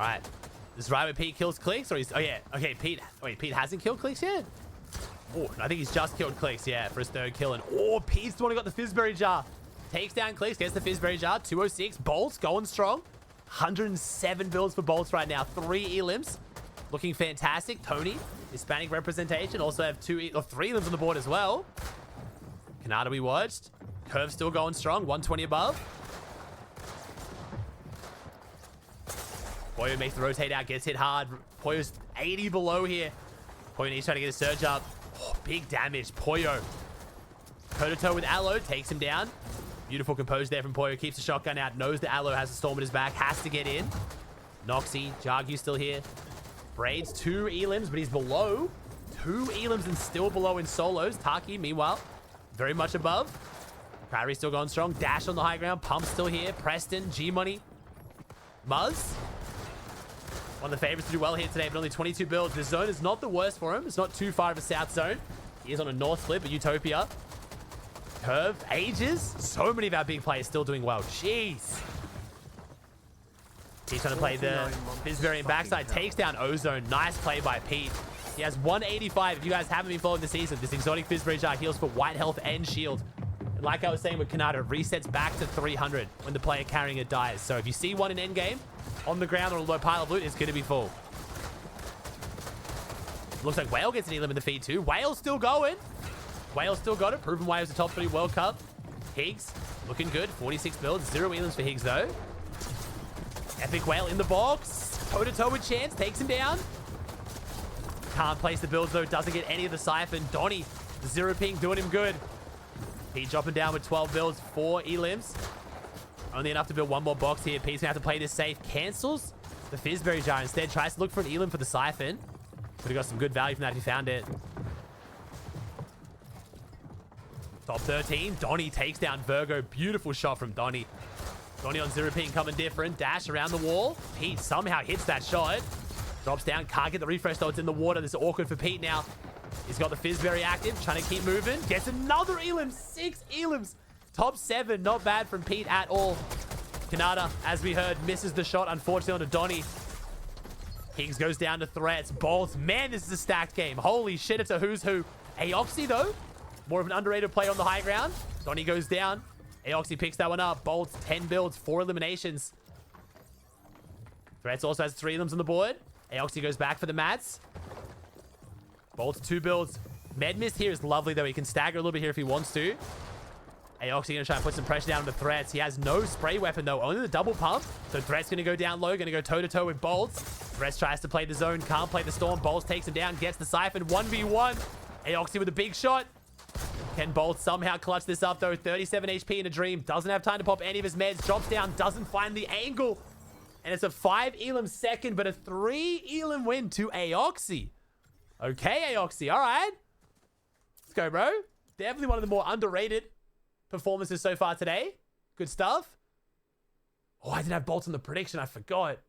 right. This is right where Pete kills Clicks, or he's... Oh, yeah. Okay, Pete... Wait, Pete hasn't killed Clicks yet? Oh, I think he's just killed Clicks, yeah, for his third kill. And, oh, Pete's the one who got the Fizzberry Jar. Takes down Clicks, gets the Fizzberry Jar. 206. Bolts going strong. 107 builds for Bolts right now. 3 elims. Looking fantastic. Tourney, Hispanic representation. Also have 3 elims on the board as well. Canada we watched. Curve still going strong. 120 above. Poyo makes the rotate out. Gets hit hard. Poyo's 80 below here. Poyo needs to try to get a surge up. Oh, big damage. Poyo. Toe-to-toe with Aloe. Takes him down. Beautiful compose there from Poyo. Keeps the shotgun out. Knows that Aloe has a storm at his back. Has to get in. Noxy. Jargu still here. Braids 2 elims, but he's below. 2 elims and still below in solos. Taki, meanwhile, very much above. Prairie still going strong. Dash on the high ground. Pump still here. Preston. G-Money. Muzz. One of the favorites to do well here today, but only 22 builds. The zone is not the worst for him. It's not too far of a south zone. He is on a north split, but Utopia. Curve. Ages. So many of our big players still doing well. Jeez. He's trying to play the Fizzberry backside. Takes down Ozone. Nice play by Pete. He has 185. If you guys haven't been following the season, this exotic Fizzberry Jar heals for white health and shield. And like I was saying with Kanata, resets back to 300 when the player carrying it dies. So if you see one in endgame, on the ground or a low pile of loot, it's going to be full. Looks like Whale gets an elim in the feed too. Whale's still going. Whale still got it. Proven Whale was the top 3 World Cup. Higgs looking good. 46 builds. 0 elims for Higgs though. Epic Whale in the box. Toe-to-toe with Chance. Takes him down. Can't place the builds though. Doesn't get any of the siphon. Donnie, the 0 ping doing him good. Pete dropping down with 12 builds. 4 elims. Only enough to build 1 more box here. Pete's going to have to play this safe. Cancels the Fizzberry Jar. Instead, tries to look for an elim for the siphon. Could have got some good value from that if he found it. Top 13. Donnie takes down Virgo. Beautiful shot from Donnie. Donnie on 0 ping coming different. Dash around the wall. Pete somehow hits that shot. Drops down. Can't get the refresh though. It's in the water. This is awkward for Pete now. He's got the Fizzberry active. Trying to keep moving. Gets another elim. 6 elims. Top 7. Not bad from Pete at all. Kanata, as we heard, misses the shot. Unfortunately onto Donnie. Higgs goes down to threats. Bolts. Man, this is a stacked game. Holy shit, it's a who's who. Aoxy though. More of an underrated play on the high ground. Donnie goes down. Aoxy picks that one up. Bolts, 10 builds, 4 eliminations. Threats also has 3 elims on the board. Aoxy goes back for the mats. Bolts, 2 builds. Med Mist here is lovely, though. He can stagger a little bit here if he wants to. Aoxy going to try and put some pressure down on the Threats. He has no spray weapon, though. Only the double pump. So Threats going to go down low. Going to go toe-to-toe with Bolts. Threats tries to play the zone. Can't play the Storm. Bolts takes him down. Gets the Siphon. 1v1. Aoxy with a big shot. Can Bolt somehow clutch this up, though? 37 HP in a dream. Doesn't have time to pop any of his meds. Drops down. Doesn't find the angle. And it's a 5 elim second, but a 3 elim win to Aoxy. Okay, Aoxy. All right. Let's go, bro. Definitely one of the more underrated performances so far today. Good stuff. Oh, I didn't have bolts on the prediction. I forgot.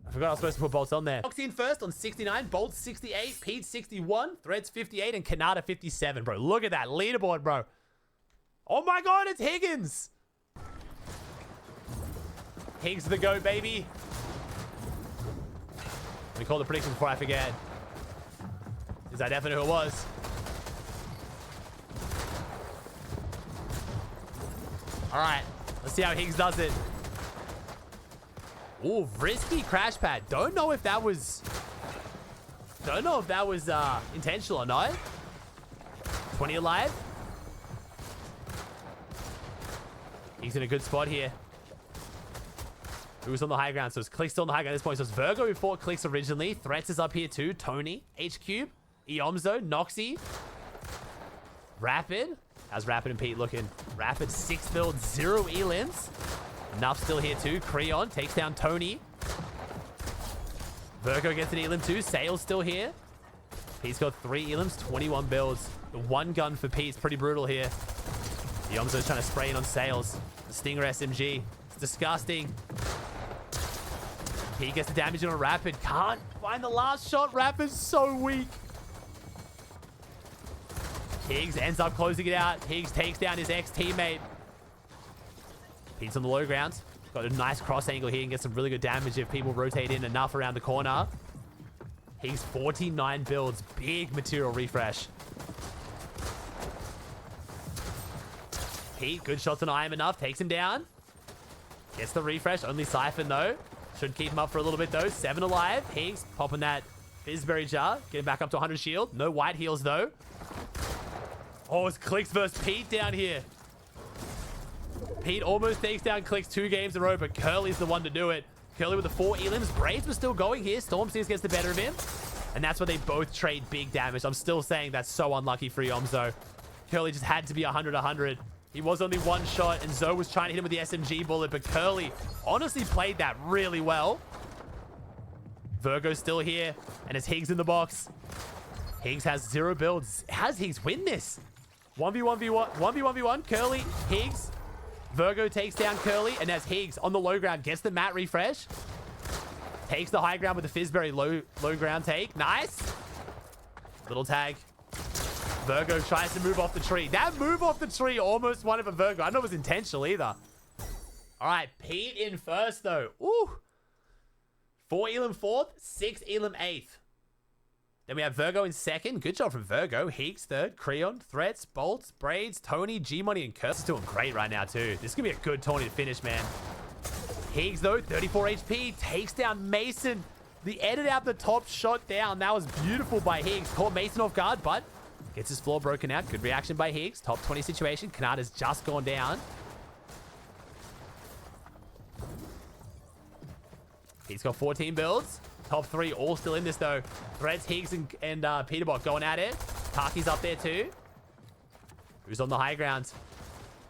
I was supposed to put bolts on there. Aoxy in first on 69. Bolts 68. Pete 61. Threads 58. And Kanata 57, bro. Look at that leaderboard, bro. Oh my God, it's Higgins. Higgs the GOAT, baby. Let me call the predictions before I forget. Is that definitely who it was? All right. Let's see how Higgs does it. Ooh, risky crash pad. Don't know if that was intentional or not. 20 alive. He's in a good spot here. Who's on the high ground? So it's Click's still on the high ground at this point. So it's Virgo who fought Clicks originally. Threats is up here too. Tourney, H-Cube, Eomzo, Noxy, Rapid. How's Rapid and Pete looking? Rapid 6 build, 0 elims. Nuff still here too. Creon takes down Tourney. Virgo gets an elim too. Sale's still here. Pete's got 3 elims, 21 builds. The one gun for Pete's pretty brutal here. Eomzo's trying to spray in on Sales. The Stinger SMG. It's disgusting. He gets the damage on a Rapid. Can't find the last shot. Rapid's so weak. Higgs ends up closing it out. Higgs takes down his ex-teammate. Pete's on the low ground. Got a nice cross angle here and get some really good damage if people rotate in enough around the corner. He's 49 builds. Big material refresh. Pete, good shots on IM enough. Takes him down. Gets the refresh. Only Siphon, though. Should keep him up for a little bit, though. 7 alive. Higgs popping that Fizzberry jar. Getting back up to 100 shield. No white heals, though. Oh, it's Clicks versus Pete down here. Pete almost takes down Clicks 2 games in a row, but Curly's the one to do it. Curly with the 4 elims. Braids were still going here. Stormseers gets the better of him. And that's where they both trade big damage. I'm still saying that's so unlucky for Yoms, though. Curly just had to be 100-100. He was only one shot, and Zoe was trying to hit him with the SMG bullet, but Curly honestly played that really well. Virgo's still here, and it's Higgs in the box. Higgs has 0 builds. How does Higgs win this? 1v1v1, Curly, Higgs. Virgo takes down Curly, and as Higgs on the low ground gets the mat refresh. Takes the high ground with the Fizzberry low ground take. Nice. Little tag. Virgo tries to move off the tree. That move off the tree almost won it for Virgo. I don't know if it was intentional either. All right, Pete in first, though. Ooh. 4 elim 4th, 6 elim 8th. Then we have Virgo in second. Good job from Virgo. Higgs third. Creon, Threats, Bolts, Braids, Tourney, G-Money, and Curse is doing great right now, too. This could be a good tourney to finish, man. Higgs, though, 34 HP. Takes down Mason. The edit out the top shot down. That was beautiful by Higgs. Caught Mason off guard, but gets his floor broken out. Good reaction by Higgs. Top 20 situation. Kanata's just gone down. He's got 14 builds. Top 3 all still in this, though. Threads, Higgs, and Peterbot going at it. Taki's up there, too. Who's on the high ground?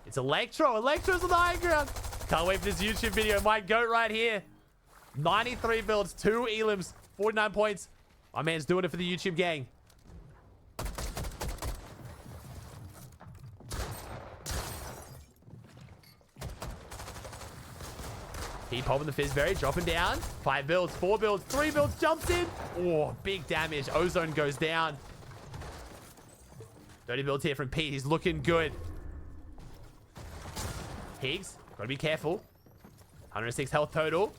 It's Electro. Electro's on the high ground. Can't wait for this YouTube video. My goat right here. 93 builds, 2 elims, 49 points. My man's doing it for the YouTube gang. Keep popping the Fizzberry, dropping down. 5 builds, 4 builds, 3 builds, jumps in. Oh, big damage. Ozone goes down. 30 builds here from Pete. He's looking good. Higgs, gotta be careful. 106 health total.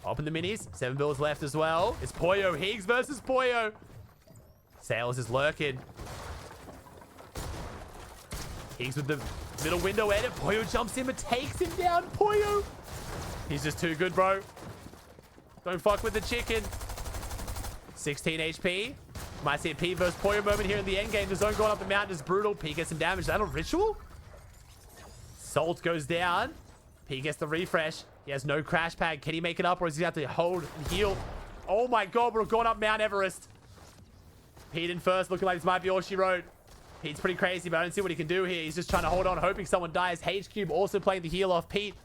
Popping the minis. 7 builds left as well. It's Poyo. Higgs versus Poyo. Sales is lurking. Higgs with the middle window edit. Poyo jumps in but takes him down. Poyo. He's just too good, bro. Don't fuck with the chicken. 16 HP. Might see a P versus Poyo moment here in the endgame. The zone going up the mountain is brutal. P gets some damage. Is that a ritual? Salt goes down. P gets the refresh. He has no crash pad. Can he make it up, or is he have to hold and heal? Oh my god, we're going up Mount Everest. Pete in first, looking like this might be all she wrote. Pete's pretty crazy, but I don't see what he can do here. He's just trying to hold on, hoping someone dies. H-Cube also playing the heal off Pete.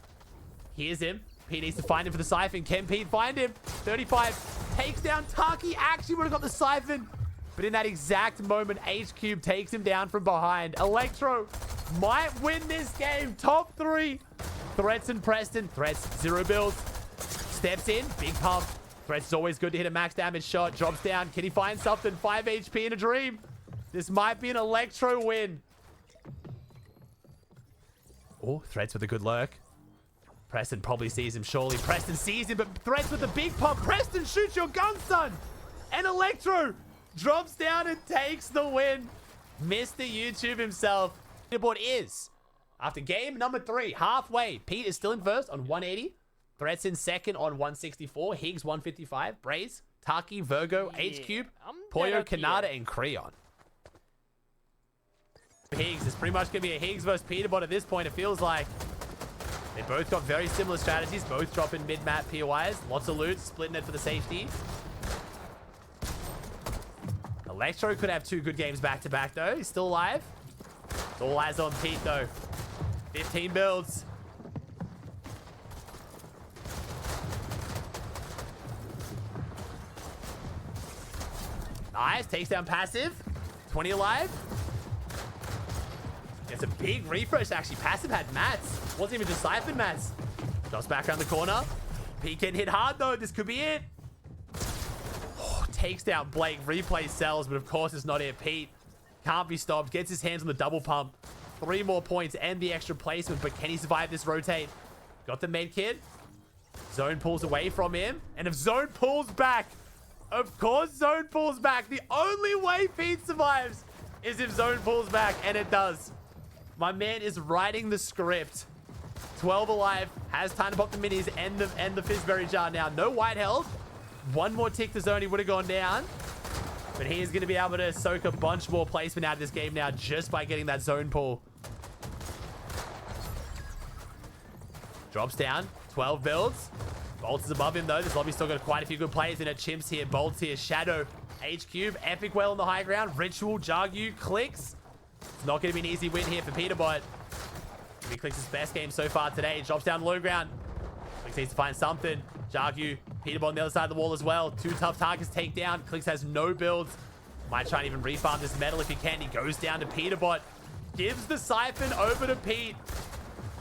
Here's him. Pete needs to find him for the siphon. Can Pete find him? 35. Takes down Taki. Actually would have got the siphon. But in that exact moment, H-Cube takes him down from behind. Electro might win this game. Top 3. Threats and Preston. Threats, 0 builds. Steps in. Big pump. Threats is always good to hit a max damage shot. Drops down. Can he find something? 5 HP in a dream. This might be an Electro win. Oh, Threats with a good lurk. Preston probably sees him, surely. Preston sees him, but Threats with the big pump. Preston, shoot your gun, son! And Electro drops down and takes the win. Mr. YouTube himself. Leaderboard is, after game number 3, halfway. Pete is still in first on 180. Threats in second on 164. Higgs, 155. Braze, Taki, Virgo, H-Cube, Poyo, Kanata, and Creon. Higgs is pretty much going to be a Higgs versus Peterbot at this point, it feels like. They both got very similar strategies. Both dropping mid-map POIs. Lots of loot. Splitting it for the safety. Electro could have 2 good games back-to-back, though. He's still alive. It's all eyes on Pete, though. 15 builds. Nice. Takes down passive. 20 alive. It's a big refresh, actually. Passive had mats. Wasn't even just siphon mats. Drops back around the corner. Pete can hit hard, though. This could be it. Oh, takes down Blake. Replay sells, but of course it's not it. Pete can't be stopped. Gets his hands on the double pump. 3 more points and the extra placement, but can he survive this rotate? Got the med kit. Zone pulls away from him. And if Zone pulls back, of course Zone pulls back. The only way Pete survives is if Zone pulls back, and it does. My man is writing the script. 12 alive, has time to pop the minis and the fizzberry jar now. No white health. One more tick to Zone, he would have gone down. But he is going to be able to soak a bunch more placement out of this game now just by getting that zone pull. Drops down. 12 builds. Bolts is above him, though. This lobby's still got quite a few good players in it. Chimps here. Bolts here. Shadow. H-Cube. Epic Well on the high ground. Ritual. Jargu. Clicks. It's not going to be an easy win here for Peterbot. He Clicks his best game so far today. Drops down low ground. Clicks needs to find something. Jargu, Peterbot on the other side of the wall as well. Two tough targets take down. Clicks has no builds. Might try and even refarm this metal if he can. He goes down to Peterbot. Gives the siphon over to Pete.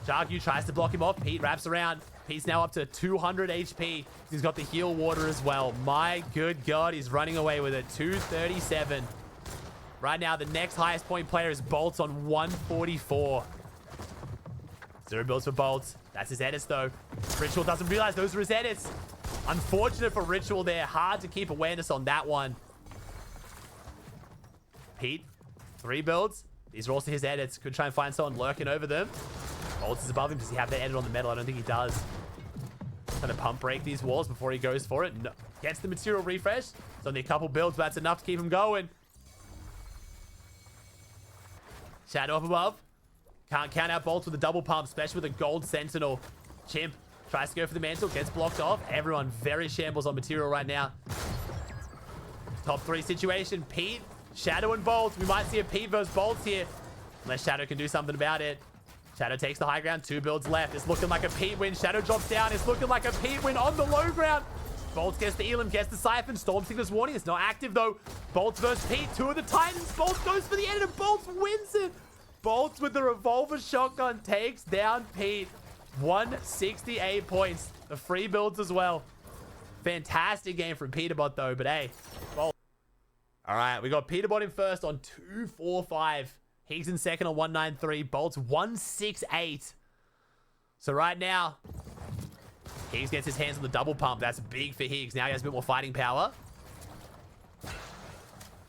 Jargu tries to block him off. Pete wraps around. Pete's now up to 200 HP. He's got the heal water as well. My good God, he's running away with it. 237. Right now, the next highest point player is Bolts on 144. 0 builds for Bolts. That's his edits, though. Ritual doesn't realize those are his edits. Unfortunate for Ritual there. Hard to keep awareness on that one. Pete, 3 builds. These are also his edits. Could try and find someone lurking over them. Bolts is above him. Does he have that edit on the metal? I don't think he does. Trying to pump break these walls before he goes for it. No. Gets the material refresh. It's only a couple builds, but that's enough to keep him going. Shadow up above. Can't count out Bolts with a double pump, especially with a gold sentinel. Chimp tries to go for the mantle, gets blocked off. Everyone very shambles on material right now. Top 3 situation. Pete, Shadow, and Bolts. We might see a Pete versus Bolts here. Unless Shadow can do something about it. Shadow takes the high ground. 2 builds left. It's looking like a Pete win. Shadow drops down. It's looking like a Pete win on the low ground. Bolts gets the Elam, gets the Siphon. Storm Sickness warning. It's not active, though. Bolts versus Pete. 2 of the Titans. Bolts goes for the end, and Bolts wins it. Bolts with the revolver shotgun takes down Pete. 168 points. The free builds as well. Fantastic game from Peterbot, though. But hey, Bolts. All right, we got Peterbot in first on 245. Higgs in second on 193. Bolts 168. So right now, Higgs gets his hands on the double pump. That's big for Higgs. Now he has a bit more fighting power.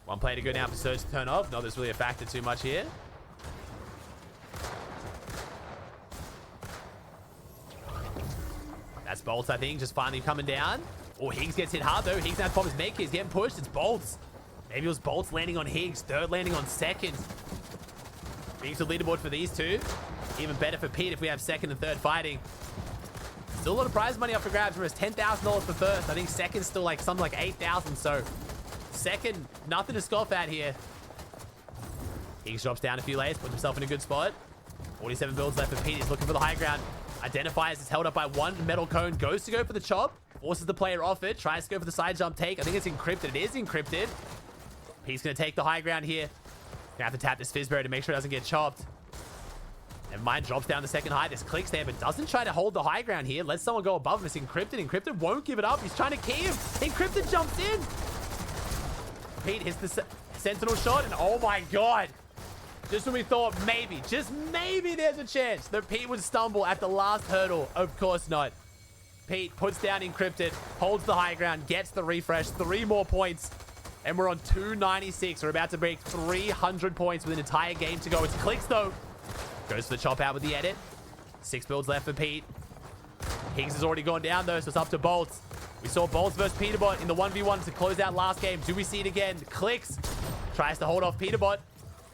One player to go now for Surge to turn off. Not there's really a factor too much here. That's Bolts, I think, just finally coming down. Oh, Higgs gets hit hard, though. Higgs now pop his mech. He's getting pushed. It's Bolts. Maybe it was Bolts landing on Higgs. Third landing on second. Being to leaderboard for these two. Even better for Pete if we have second and third fighting. Still a lot of prize money up for grabs. Whereas $10,000 for first. I think second's still like something like 8,000. So second, nothing to scoff at here. Higgs drops down a few layers. Puts himself in a good spot. 47 builds left for Pete. He's looking for the high ground. Identifies, is held up by one metal cone. Goes to go for the chop. Forces the player off it. Tries to go for the side jump take. I think it's encrypted. It is encrypted. Pete's going to take the high ground here. Gonna have to tap this fizzberry to make sure it doesn't get chopped. And mine drops down the second high. This clicks there, but doesn't try to hold the high ground here. Let someone go above him. It's encrypted. Encrypted won't give it up. He's trying to key him. Encrypted jumps in. Pete hits the sentinel shot, and oh my God. Just when we thought maybe, just maybe there's a chance that Pete would stumble at the last hurdle. Of course not. Pete puts down encrypted, holds the high ground, gets the refresh. 3 more points. And we're on 296. We're about to break 300 points with an entire game to go. It's Clicks, though. Goes for the chop out with the edit. 6 builds left for Pete. Higgs has already gone down, though, so it's up to Bolts. We saw Bolts versus Peterbot in the 1v1 to close out last game. Do we see it again? Clicks tries to hold off Peterbot.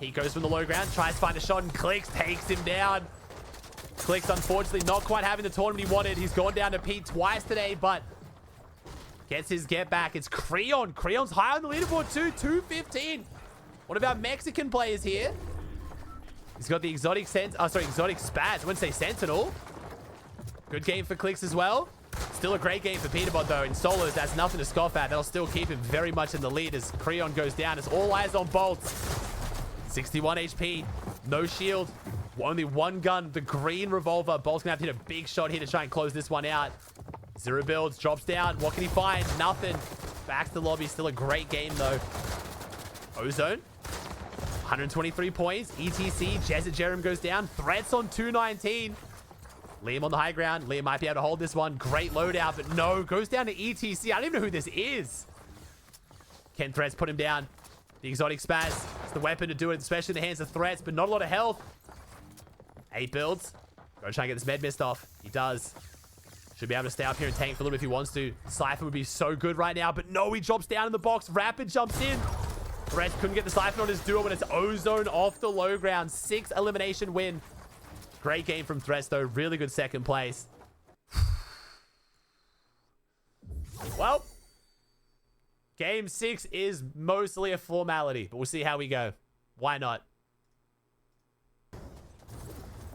He goes from the low ground, tries to find a shot, and Clicks takes him down. Clicks, unfortunately, not quite having the tournament he wanted. He's gone down to Pete twice today, but gets his get back. It's Creon. Creon's high on the leaderboard too. 215. What about Mexican players here? He's got the exotic exotic Spaz. I wouldn't say Sentinel. Good game for Clicks as well. Still a great game for Peterbot, though. In solos, that's nothing to scoff at. That'll still keep him very much in the lead as Creon goes down. It's all eyes on Bolts. 61 HP. No shield. Only one gun. The green revolver. Bolt's going to have to hit a big shot here to try and close this one out. 0 builds. Drops down. What can he find? Nothing. Back to the lobby. Still a great game, though. Ozone. 123 points. ETC. Jezza Jerem goes down. Threats on 219. Liam on the high ground. Liam might be able to hold this one. Great loadout, but no. Goes down to ETC. I don't even know who this is. Can Threats put him down? The exotic spaz. It's the weapon to do it, especially in the hands of Threats, but not a lot of health. 8 builds. Go try and get this med mist off. He does. Should be able to stay up here and tank for a little bit if he wants to. Cypher would be so good right now, but no, he drops down in the box. Rapid jumps in. Threats couldn't get the Cypher on his duo when it's Ozone off the low ground. 6 elimination win. Great game from Threats, though. Really good second place. Well, game 6 is mostly a formality, but we'll see how we go. Why not?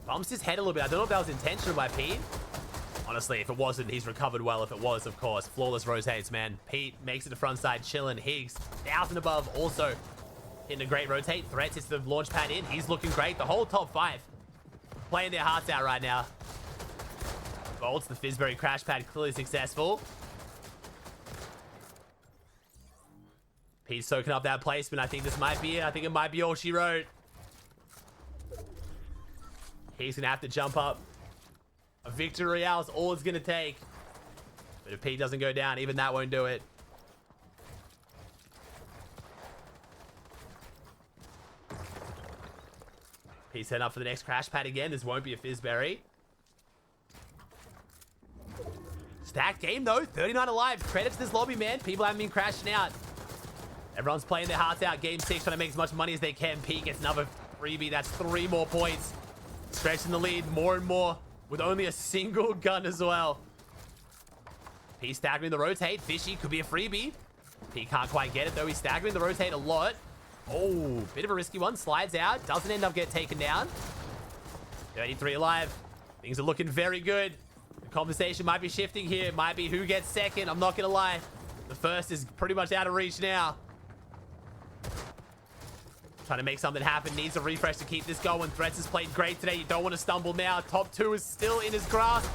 Bumps his head a little bit. I don't know if that was intentional by Pete. Honestly, if it wasn't, he's recovered well. If it was, of course. Flawless rotates, man. Pete makes it to front side, chilling. Higgs, 1,000 above, also hitting a great rotate. Threats hits the launch pad in. He's looking great. The whole top 5 playing their hearts out right now. Bolts, the Fizzberry crash pad, clearly successful. Pete's soaking up that placement. I think this might be it. I think it might be all she wrote. He's going to have to jump up. A victory royale is all it's going to take. But if Pete doesn't go down, even that won't do it. Pete's heading up for the next crash pad again. This won't be a Fizzberry. Stacked game, though. 39 alive. Credit to this lobby, man. People haven't been crashing out. Everyone's playing their hearts out. Game 6, trying to make as much money as they can. Pete gets another freebie. That's 3 more points. Stretching the lead more and more with only a single gun as well. Pete staggering the rotate. Fishy could be a freebie. Pete can't quite get it, though. He's staggering the rotate a lot. Oh, bit of a risky one. Slides out. Doesn't end up getting taken down. 33 alive. Things are looking very good. The conversation might be shifting here. It might be who gets second. I'm not going to lie. The first is pretty much out of reach now. Trying to make something happen. Needs a refresh to keep this going. Threats has played great today. You don't want to stumble now. Top 2 is still in his grasp.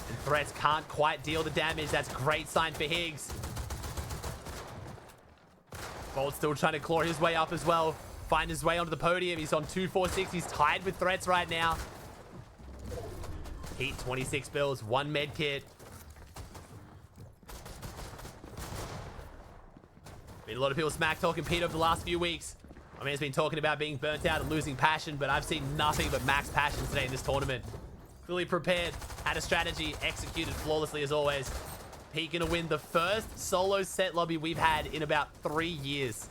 And Threats can't quite deal the damage. That's a great sign for Higgs. Bolt still trying to claw his way up as well. Find his way onto the podium. He's on 246. He's tied with Threats right now. Heat 26 builds. 1 med kit. Been a lot of people smack talking Pete over the last few weeks. I mean, he's been talking about being burnt out and losing passion, but I've seen nothing but max passion today in this tournament. Clearly prepared, had a strategy, executed flawlessly as always. Pete gonna win the first solo set lobby we've had in about 3 years.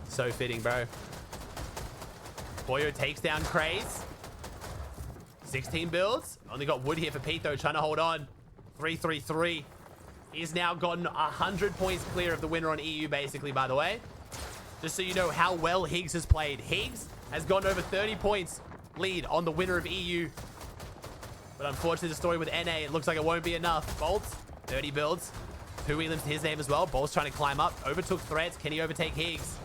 So fitting, bro. Boyo takes down Craze. 16 builds. Only got wood here for Pete, though, trying to hold on. 3-3-3. He's now gotten 100 points clear of the winner on EU, basically, by the way. Just so you know how well Higgs has played. Higgs has gone over 30 points lead on the winner of EU. But unfortunately, the story with NA, it looks like it won't be enough. Bolts, 30 builds. 2 elims to his name as well. Bolt's trying to climb up. Overtook Threats. Can he overtake Higgs?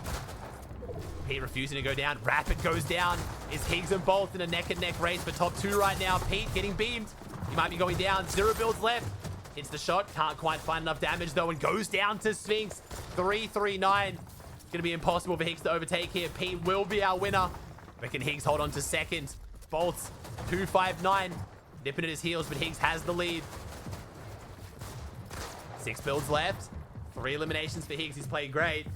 Pete refusing to go down. Rapid goes down. Is Higgs and Bolt in a neck-and-neck race for top 2 right now? Pete getting beamed. He might be going down. 0 builds left. Hits the shot. Can't quite find enough damage, though, and goes down to Sphinx. 3-3-9. It's going to be impossible for Higgs to overtake here. Pete will be our winner. But can Higgs hold on to second? Bolts, 2-5-9. Nipping at his heels, but Higgs has the lead. 6 builds left. 3 eliminations for Higgs. He's played great.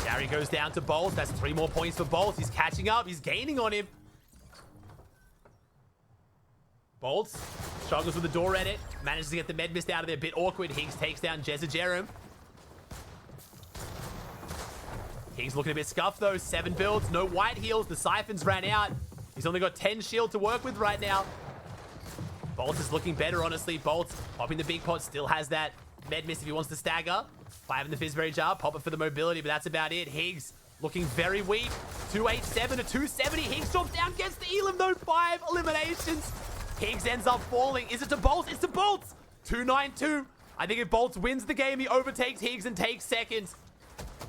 Gary goes down to Bolt. That's 3 more points for Bolt. He's catching up. He's gaining on him. Bolts struggles with the door edit. Manages to get the med mist out of there. Bit awkward. Higgs takes down Jezza Jerem. Higgs looking a bit scuffed, though. 7 builds. No white heals. The siphons ran out. He's only got 10 shield to work with right now. Bolt is looking better, honestly. Bolt popping the big pot. Still has that med mist if he wants to stagger. 5 in the Fizzberry jar. Pop it for the mobility, but that's about it. Higgs looking very weak. 287 to 270. Higgs drops down. Gets the elim, though. 5 eliminations. Higgs ends up falling. Is it to Bolt? It's to Bolt. 292. I think if Bolt wins the game, he overtakes Higgs and takes second.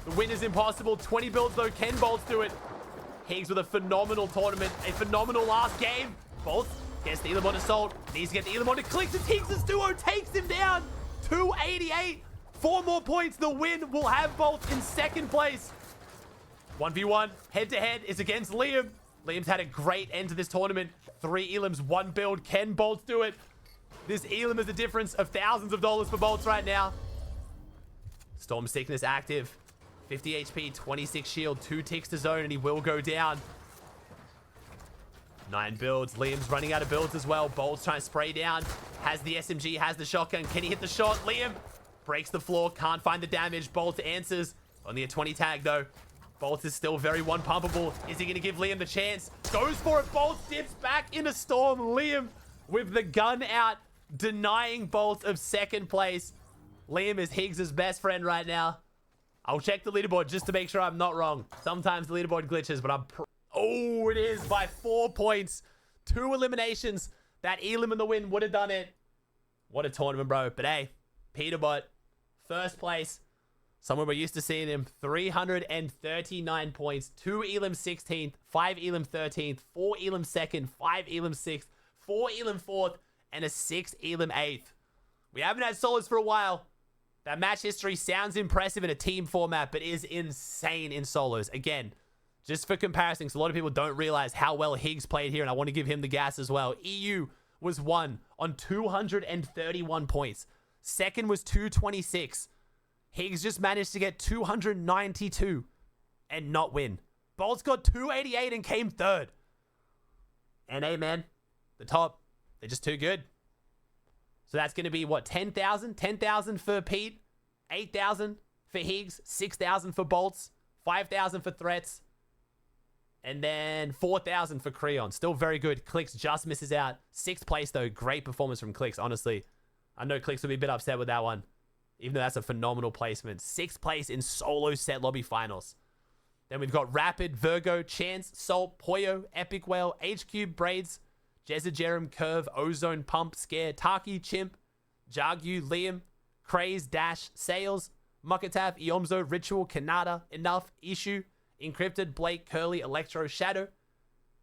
The win is impossible. 20 builds, though. Can Bolt do it? Higgs with a phenomenal tournament. A phenomenal last game. Bolt gets the elim on assault. Needs to get the elim on to clicks. As Higgs' duo takes him down. 288. 4 more points. The win will have Bolt in second place. 1v1, head-to-head is against Liam. Liam's had a great end to this tournament. 3 elims, 1 build. Can Bolts do it? This elim is the difference of thousands of dollars for Bolts right now. Storm Sickness active. 50 HP, 26 shield, 2 ticks to zone, and he will go down. 9 builds. Liam's running out of builds as well. Bolts trying to spray down. Has the SMG, has the shotgun. Can he hit the shot? Liam breaks the floor, can't find the damage. Bolts answers. Only a 20 tag though. Bolts is still very one pumpable. Is he going to give Liam the chance? Goes for it. Bolts dips back into Storm. Liam with the gun out, denying Bolts of second place. Liam is Higgs' best friend right now. I'll check the leaderboard just to make sure I'm not wrong. Sometimes the leaderboard glitches, but oh, it is by 4 points. 2 eliminations. That elim in the win would have done it. What a tournament, bro. But hey, Peterbot, first place. Somewhere we're used to seeing him. 339 points. 2 elim 16th, 5 elim 13th, 4 elim 2nd, 5 elim 6th, 4 elim 4th, and a 6 elim 8th. We haven't had solos for a while. That match history sounds impressive in a team format, but is insane in solos. Again, just for comparison, because a lot of people don't realize how well Higgs played here, and I want to give him the gas as well. EU was 1 on 231 points. Second was 226. Higgs just managed to get 292 and not win. Bolts got 288 and came third. And hey, man, the top, they're just too good. So that's going to be, what, 10,000? 10,000 for Pete, 8,000 for Higgs, 6,000 for Bolts, 5,000 for Threats, and then 4,000 for Creon. Still very good. Clicks just misses out. 6th place, though. Great performance from Clicks, honestly. I know Clicks will be a bit upset with that one, even though that's a phenomenal placement. 6th place in solo set lobby finals. Then we've got Rapid, Virgo, Chance, Salt, Poyo, Epic Whale, HQ, Braids, Jezza, Jerem, Curve, Ozone, Pump, Scare, Taki, Chimp, Jagu, Liam, Craze, Dash, Sales, Muckatav, Iomzo, Ritual, Kanata, Enough, Issue, Encrypted, Blake, Curly, Electro, Shadow,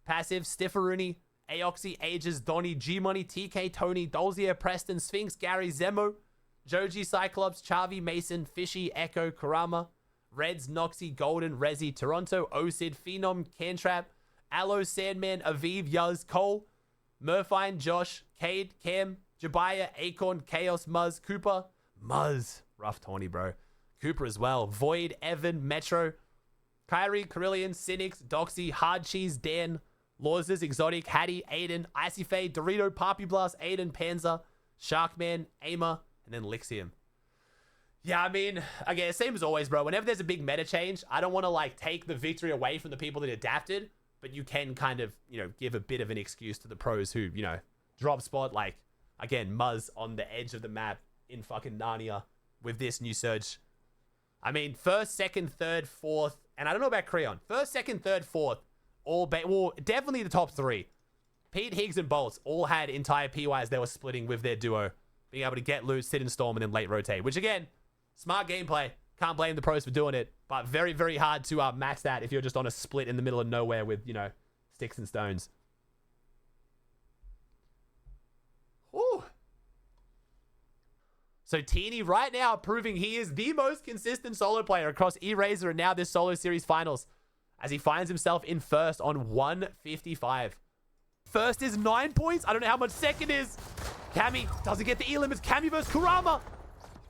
Passive, Stifferuni, Aoxy, Ages, Donny, G-Money, TK, Tony, Dolzier, Preston, Sphinx, Gary, Zemo, Joji, Cyclops, Chavi, Mason, Fishy, Echo, Karama, Reds, Noxy, Golden, Rezi, Toronto, Osid, Phenom, Cantrap, Aloe, Sandman, Aviv, Yuz, Cole, Murfine, Josh, Cade, Cam, Jabaya, Acorn, Chaos, Muzz, Cooper, Muzz, rough Tourney, bro. Cooper as well, Void, Evan, Metro, Kyrie, Carillion, Cynics, Doxy, Hard Cheese, Dan, Lawses, Exotic, Hattie, Aiden, Icy Fade, Dorito, Papi Blast, Aiden, Panzer, Sharkman, Aimer, and then Lixium. Yeah, I mean, again, same as always, bro. Whenever there's a big meta change, I don't want to, like, take the victory away from the people that adapted, but you can kind of, you know, give a bit of an excuse to the pros who, you know, drop spot, like, again, Muzz on the edge of the map in fucking Narnia with this new surge. I mean, first, second, third, fourth, and I don't know about Creon. First, second, third, fourth, well, definitely the top 3. Pete, Higgs, and Bolts all had entire PYs they were splitting with their duo, being able to get loot, sit in Storm, and then late rotate, which, again, smart gameplay. Can't blame the pros for doing it, but very, very hard to max that if you're just on a split in the middle of nowhere with, you know, sticks and stones. Whew. So Tourney right now proving he is the most consistent solo player across Eraser and now this solo series finals as he finds himself in first on 155. First is 9 points. I don't know how much second is. Cammy doesn't get the E-limits. Cammy versus Kurama.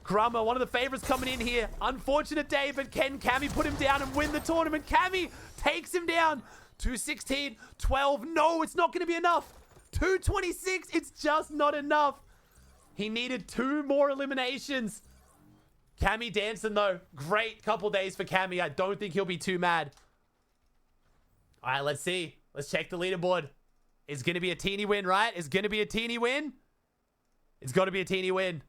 Kurama, one of the favorites coming in here. Unfortunate day, but can Cammy put him down and win the tournament? Cammy takes him down. 216, 12. No, it's not going to be enough. 226. It's just not enough. He needed 2 more eliminations. Cammy dancing, though. Great couple days for Cammy. I don't think he'll be too mad. All right, let's see. Let's check the leaderboard. It's going to be a Tourney win, right? It's going to be a Tourney win. It's got to be a Tourney win.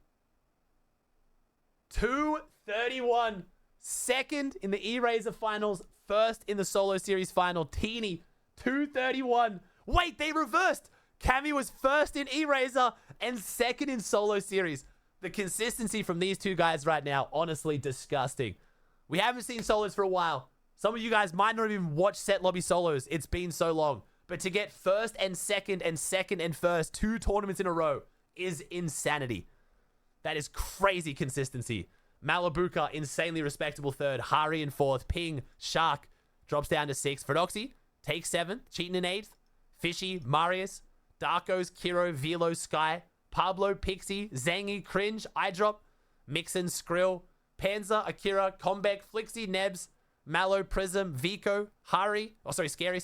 231. Second in the Eraser finals. First in the solo series final. Tourney, 231. Wait, they reversed. Cammy was first in Eraser and second in solo series. The consistency from these two guys right now, honestly disgusting. We haven't seen solos for a while. Some of you guys might not even watch set lobby solos. It's been so long. But to get first and second and first 2 tournaments in a row is insanity. That is crazy consistency. Malabuka, insanely respectable third. Hari in fourth. Ping, Shark, drops down to 6. Fedoxy takes 7th, cheating in 8th. Fishy, Marius, Darkos, Kiro, Velo, Sky, Pablo, Pixie, Zangy, Cringe, Eyedrop, Mixon, Skrill, Panzer, Akira, Combeck, Flixie, Nebs, Mallow, Prism, Vico, Hari, Scary,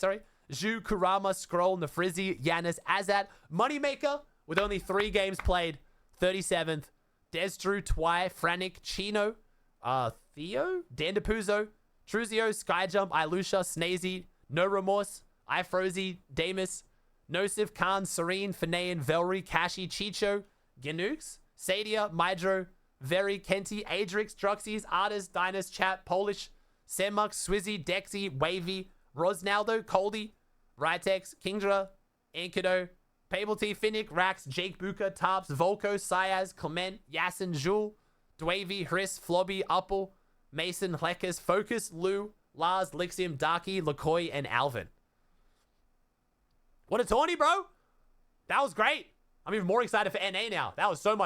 Zhu, Kurama, Scroll, Nefrizzi, Yanis, Azat, Moneymaker, with only 3 games played, 37th, Desdrew, Twy, Franic, Chino, Theo, Dandapuzzo, Truzio, Skyjump, Ilusha, Snazy, No Remorse, Ifrozy, Damus, Nosif, Khan, Serene, Fanayan, Velry, Kashi, Chicho, Ganooks, Sadia, Mydro, Very, Kenty, Adrix, Druxies, Artist, Dinus, Chat, Polish, Semux, Swizzy, Dexy, Wavy, Rosnaldo, Coldy, Ritex, Kingdra, Enkido, Pablety, Finnick, Rax, Jake Buka, Tarps, Volko, Syaz, Clement, Yasin, Jul, Dwavy, Hriss, Flobby, Upple, Mason, Hleckers, Focus, Lou, Lars, Lixium, Darky, LaCoy, and Alvin. What a tourney, bro. That was great. I'm even more excited for NA now. That was so much